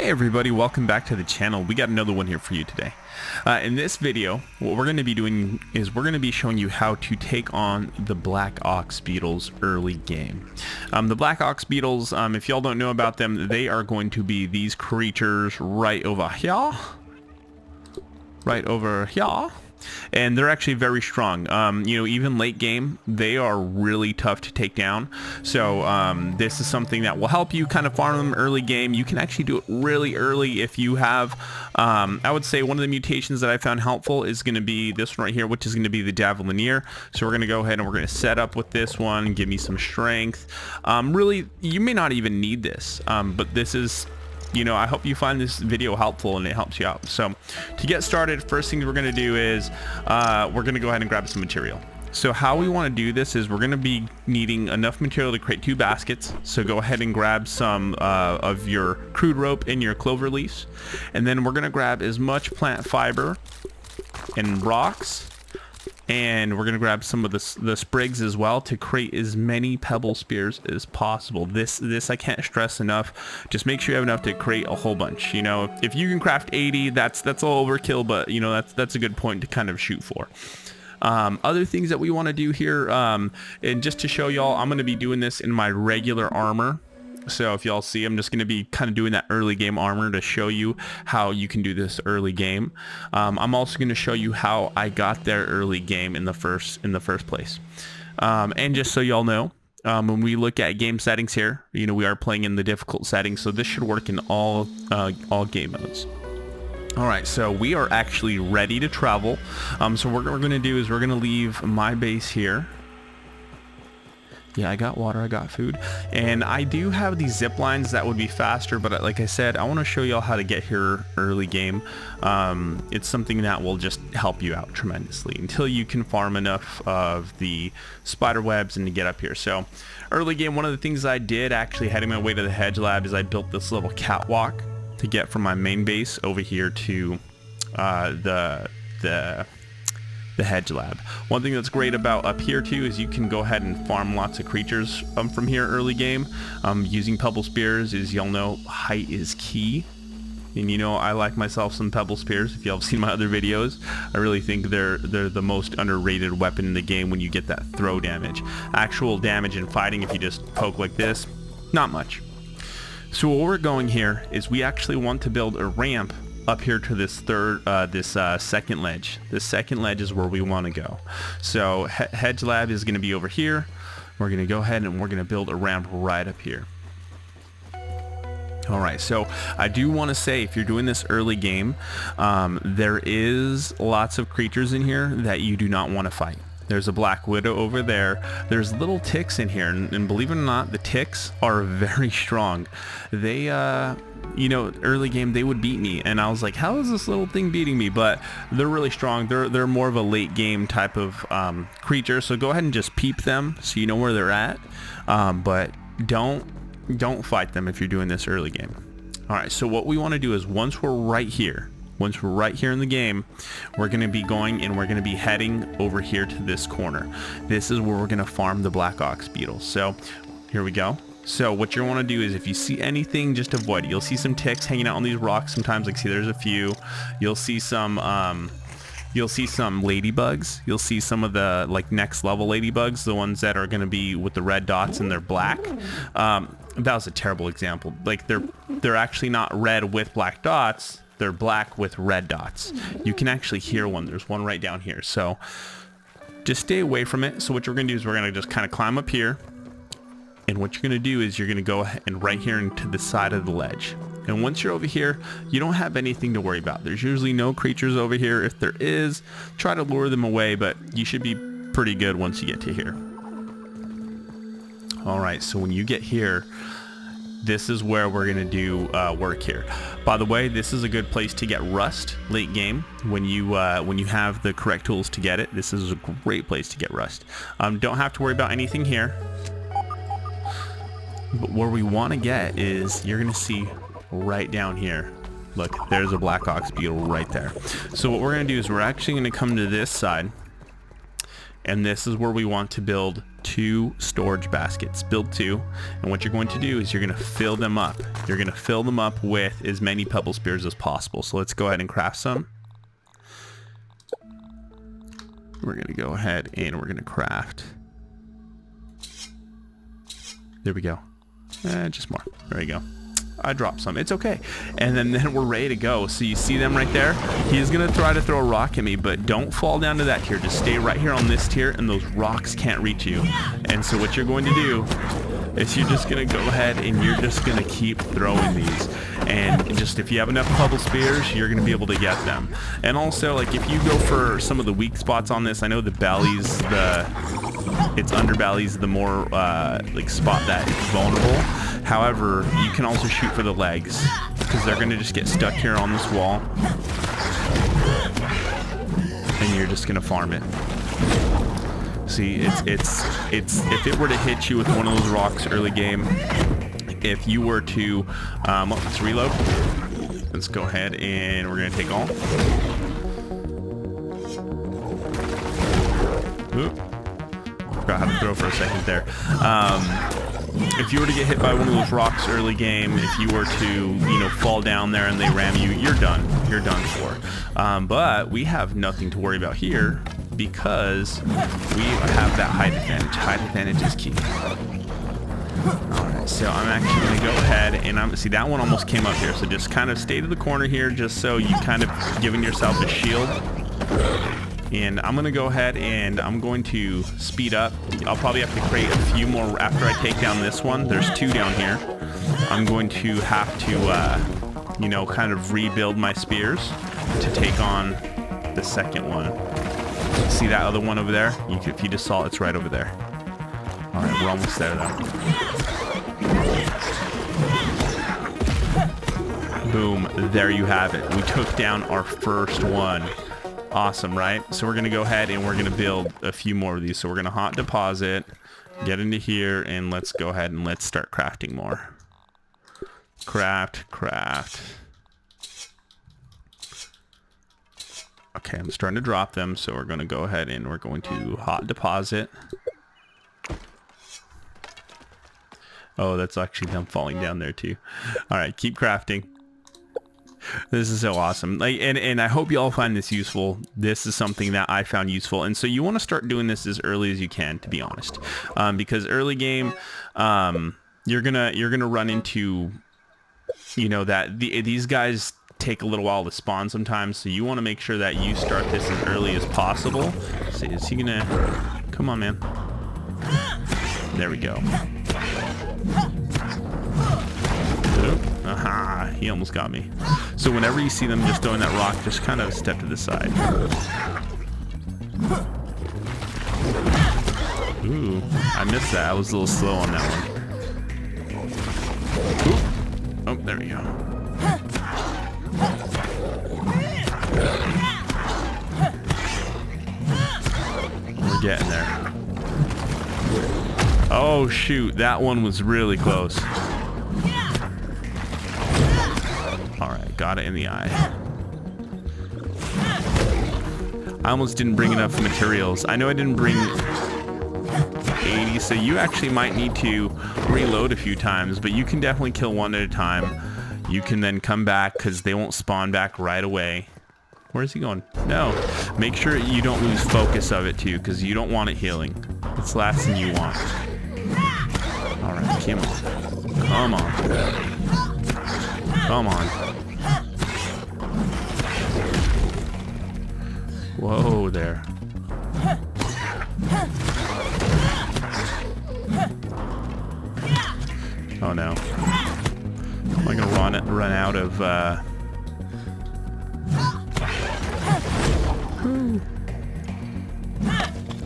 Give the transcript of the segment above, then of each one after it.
Hey everybody, welcome back to the channel. We got another one here for you today. In this video, what we're going to be doing is we're going to be showing you how to take on the Black Ox Beetles early game. The Black Ox Beetles, if y'all don't know about them, they are going to be these creatures right over here. Right over here. And they're actually very strong. You know, even late game, they are really tough to take down. So this is something that will help you kind of farm them early game. You can actually do it really early if you have, I would say one of the mutations that I found helpful is going to be this one right here, which is going to be the Javelineer. So we're going to go ahead and we're going to set up with this one, give me some strength. Really, you may not even need this, but this is... You know, I hope you find this video helpful and it helps you out. So to get started, first thing we're going to do is we're going to go ahead and grab some material. So how we want to do this is we're going to be needing enough material to create 2 baskets. So go ahead and grab some of your crude rope and your clover leaves. And then we're going to grab as much plant fiber and rocks. And we're going to grab some of the sprigs as well to create as many pebble spears as possible. This I can't stress enough. Just make sure you have enough to create a whole bunch. You know, if you can craft 80, that's a little overkill, but you know, that's a good point to kind of shoot for. Other things that we want to do here, and just to show y'all, I'm going to be doing this in my regular armor. So if y'all see, I'm just going to be kind of doing that early game armor to show you how you can do this early game. I'm also going to show you how I got there early game in the first place. And just so y'all know, when we look at game settings here, you know, we are playing in the difficult settings, so this should work in all game modes. All right, so we are actually ready to travel. So what we're going to do is we're going to leave my base here. Yeah, I got water, I got food, and I do have these zip lines that would be faster, but like I said, I want to show y'all how to get here early game. It's something that will just help you out tremendously until you can farm enough of the spider webs and to get up here. So early game, one of the things I did actually heading my way to the hedge lab is I built this little catwalk to get from my main base over here to the hedge lab. One thing that's great about up here too is you can go ahead and farm lots of creatures from here early game. Using pebble spears, as y'all know, height is key. And you know, I like myself some pebble spears. If y'all have seen my other videos, I really think they're the most underrated weapon in the game when you get that throw damage. Actual damage in fighting, if you just poke like this, not much. So what we're going here is we actually want to build a ramp up here to this second ledge. This second ledge is where we want to go. So hedge lab is going to be over here. We're going to go ahead and we're going to build a ramp right up here. All right, so I do want to say, if you're doing this early game, there is lots of creatures in here that you do not want to fight. There's a black widow over there. There's little ticks in here, and believe it or not, the ticks are very strong. They you know, early game they would beat me, and I was like, how is this little thing beating me? But they're really strong. They're more of a late game type of creature, so go ahead and just peep them so you know where they're at, but don't fight them if you're doing this early game. All right, so what we want to do is once we're right here in the game, we're going to be going and we're going to be heading over here to this corner. This is where we're going to farm the Black Ox Beetles. So here we go. So what you want to do is, if you see anything, just avoid it. You'll see some ticks hanging out on these rocks sometimes. Like, see, there's a few. You'll see some ladybugs. You'll see some of the like next level ladybugs, the ones that are going to be with the red dots and they're black. That was a terrible example. Like, they're actually not red with black dots. They're black with red dots. You can actually hear one. There's one right down here. So just stay away from it. So what you're going to do is we're going to just kind of climb up here. And what you're going to do is you're going to go ahead and right here into the side of the ledge. And once you're over here, you don't have anything to worry about. There's usually no creatures over here. If there is, try to lure them away, but you should be pretty good once you get to here. All right, so when you get here, this is where we're going to do work here. By the way, this is a good place to get rust late game. When you have the correct tools to get it, this is a great place to get rust. Don't have to worry about anything here. But where we want to get is, you're going to see right down here. Look, there's a Black Ox Beetle right there. So what we're going to do is we're actually going to come to this side. and this is where we want to build 2 storage baskets. Build 2, and what you're going to do is you're going to fill them up. You're going to fill them up with as many pebble spears as possible. So let's go ahead and craft some. We're going to go ahead and we're going to craft. There we go. Just more. There we go. I dropped some. It's okay. And then we're ready to go. So you see them right there? He's going to try to throw a rock at me, but don't fall down to that tier. Just stay right here on this tier, and those rocks can't reach you. And so what you're going to do is you're just going to go ahead and you're just going to keep throwing these. And just if you have enough pebble spears, you're going to be able to get them. And also, like, if you go for some of the weak spots on this, I know the bellies, it's underbellies, the more like spot that it's vulnerable. However, you can also shoot for the legs, because they're going to just get stuck here on this wall, and you're just going to farm it. See, it's if it were to hit you with one of those rocks early game, if you were to let's reload. Let's go ahead and we're going to take all. Oop. Forgot how to throw for a second there. If you were to get hit by one of those rocks early game, if you were to, fall down there and they ram you, you're done. You're done for. But we have nothing to worry about here because we have that height advantage. Height advantage is key. Alright, so I'm actually going to go ahead and see, that one almost came up here. So just kind of stay to the corner here just so you kind of giving yourself a shield. And I'm going to go ahead and I'm going to speed up. I'll probably have to create a few more after I take down this one. There's 2 down here. I'm going to have to, kind of rebuild my spears to take on the second one. See that other one over there? If you just saw it, it's right over there. All right, we're almost there though. Boom, there you have it. We took down our first one. Awesome, right? So we're going to go ahead and we're going to build a few more of these. So we're going to hot deposit, get into here, and let's go ahead and let's start crafting more. Craft. Okay, I'm starting to drop them, so we're going to go ahead and we're going to hot deposit. Oh, that's actually them falling down there too. All right, keep crafting. This is so awesome. And I hope you all find this useful. This is something that I found useful, and so you want to start doing this as early as you can, to be honest, because early game, you're gonna run into, that these guys take a little while to spawn sometimes. So you want to make sure that you start this as early as possible. Let's see, is he gonna? Come on, man. There we go. Aha, he almost got me. So whenever you see them just throwing that rock, just kind of step to the side. Ooh, I missed that. I was a little slow on that one. Ooh. Oh, there we go. We're getting there. Oh shoot, that one was really close. Alright, got it in the eye. I almost didn't bring enough materials. I know I didn't bring 80, so you actually might need to reload a few times, but you can definitely kill one at a time. You can then come back because they won't spawn back right away. Where's he going? No. Make sure you don't lose focus of it too, because you don't want it healing. It's the last thing you want. Alright, come on. Come on. Come on. Whoa there. Oh no. Am I gonna run out of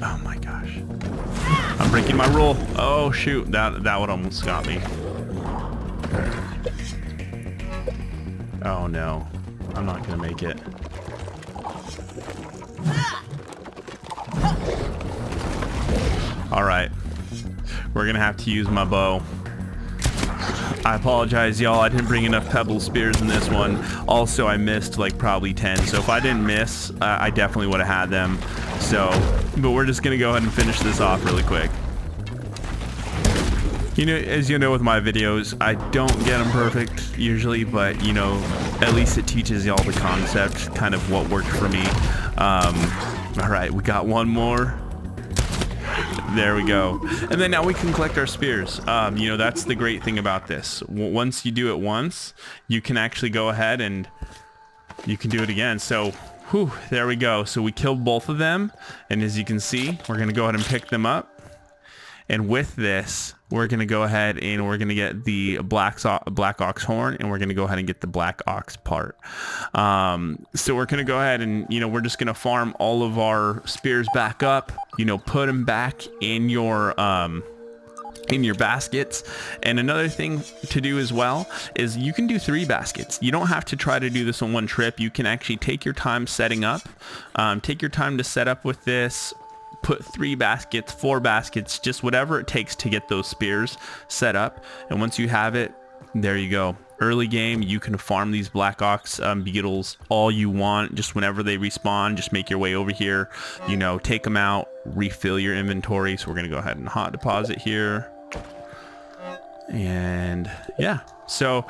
Oh my gosh. I'm breaking my rule. Oh shoot, that would almost got me. Oh no. I'm not gonna make it. Alright. We're gonna have to use my bow. I apologize, y'all. I didn't bring enough pebble spears in this one. Also, I missed like probably 10. So if I didn't miss, I definitely would have had them. So, but we're just going to go ahead and finish this off really quick. You know, as you know with my videos, I don't get them perfect usually, but you know, at least it teaches y'all the concept, kind of what worked for me. All right, we got one more. There we go. And then now we can collect our spears. You know, that's the great thing about this. Once you do it once, you can actually go ahead and you can do it again. So, whew, there we go. So we killed both of them. And as you can see, we're going to go ahead and pick them up. And with this, we're going to go ahead and we're going to get the Black Ox horn, and we're going to go ahead and get the Black Ox part. So we're going to go ahead and, you know, we're just going to farm all of our spears back up, you know, put them back in your baskets. And another thing to do as well is you can do 3 baskets. You don't have to try to do this on one trip. You can actually take your time setting up, take your time to set up with this. Put 3 baskets, 4 baskets, just whatever it takes to get those spears set up. And once you have it, there you go. Early game, you can farm these Black Ox Beetles all you want. Just whenever they respawn, just make your way over here, you know, take them out, refill your inventory. So we're going to go ahead and hot deposit here. And yeah, so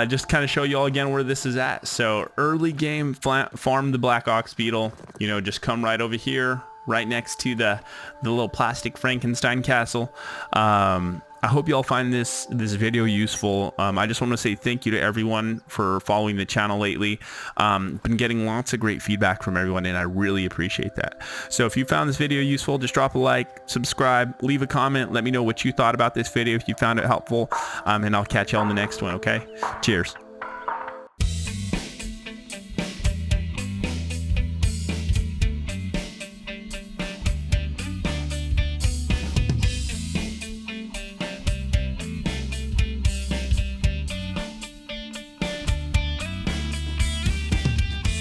just kind of show you all again where this is at. So early game, farm the Black Ox Beetle, you know, just come right over here, right next to the little plastic Frankenstein castle. I hope you all find this video useful. I just want to say thank you to everyone for following the channel lately. Been getting lots of great feedback from everyone, and I really appreciate that. So if you found this video useful, just drop a like, subscribe, leave a comment, let me know what you thought about this video if you found it helpful, and I'll catch you on the next one, okay? Cheers.